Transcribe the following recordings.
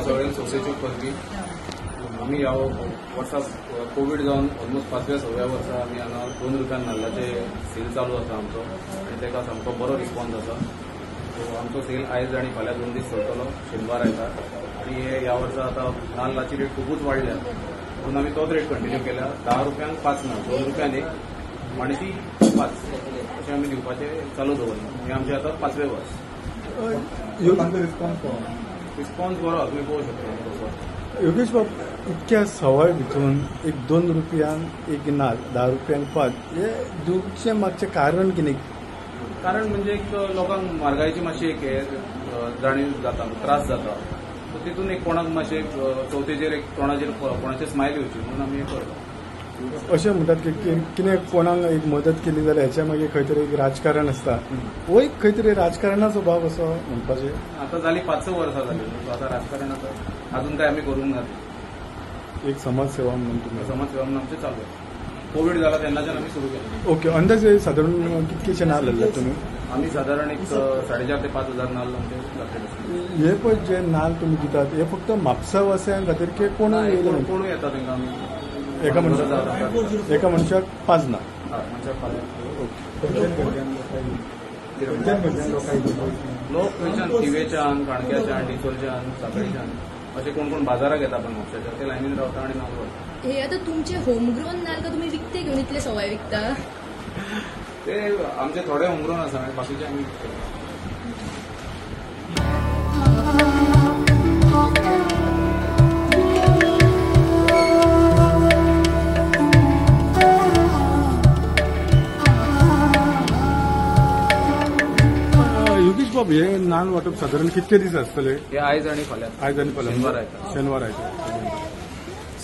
सगळ्यांक सोसायटी करपी आमी ह्या वर्सा कोविड जावन ऑलमोस्ट 5व्या-6व्या वर्सा आमी हांगा 2 रुपयान नाल्लाचे सेल चालू आसा आमचो आनी ताका सामको बरो रिस्पॉन्स आसा. सो आमचो सेल आयज आनी फाल्यां 2 दीस चलतलो, शेनवार आयतार. आनी हे ह्या वर्सा आतां नाल्लाची रेट खूबच वाडल्या पूण आमी तोच रेट कंटिन्यू केल्या. 10 रुपयांक 5 नाल्ल, 2 रुपयान एक माणशी 5 अशें आमी दिवपाचें चालू दवरला. हे आमचें आतां 5वें वर्स. रिस्पॉन्स बरो तुमी पळोवंक शकता. योगेश बाब, इतक्या सवाय भितून एक 2 रुपयान एक नाल्ल, 10 रुपयांक 5 हे दिवचे मागचें कारण कितें? कारण म्हणजे एक लोकांक म्हारगायेची मातशी एक हे जाणीव जाता, त्रास जाता. सो तितून एक कोणाक मातशें चवथीचेर एक तोंडाचेर कोणाचें स्मायल येवची म्हणून आमी हे करता. अशें म्हणटात की कितें कोणाक एक मदत केली जाल्यार हेच्या मागीर खंय तरी एक राजकारण आसता, वो एक खंय तरी राजकारणाचो भाग असो म्हणपाचें. आतां जाली 5 वर्सां जाली, सो आतां राजकारण आतां अजून काय आमी करूंक ना. एक समाज सेवा म्हणून तुमी समाज सेवा म्हणून आमचें चालू आसा. कोविड जाला तेन्नाच्यान आमी सुरू केलें. ओके, अंदाजे सादारण कितकेशे नाल्ल हाडले तुमी? आमी सादारण एक 4,500 ते 5,000 नाल्ल आमचे लागले. हे पळय जे नाल्ल तुमी दितात हे फक्त म्हापसा वासियां खातीर की कोणूय येता तांकां आमी एका मनशाक 5 नाल्ल. लोक खंयच्यान थिवेच्यान, काणक्याच्यान, डिचोलच्यान, साखळीच्यान अशें कोण कोण बाजाराक येता पण म्हापशाच्या ते लायनीन रावता आनी नाल्ल व्हरता. हे आता तुमचे होमग्रोन नाल्ल का तुम्ही विकते घेऊन इतले सवाय विकता? ते आमचे थोडे होमग्रोन आसा आनी बाकीचे आमी विकता. योगेश बाब, हे नाल्ल वांटप सादारण कितके दीस आसतले? हे आयज आनी फाल्यां. आयज आनी फाल्यां शेनवार आयतार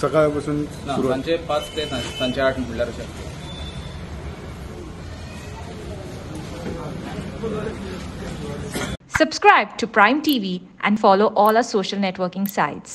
सकाळ पासून सांजे 5 ते सांजे 8 म्हणल्यार अशें. Subscribe to Prime TV and follow all our social networking sites.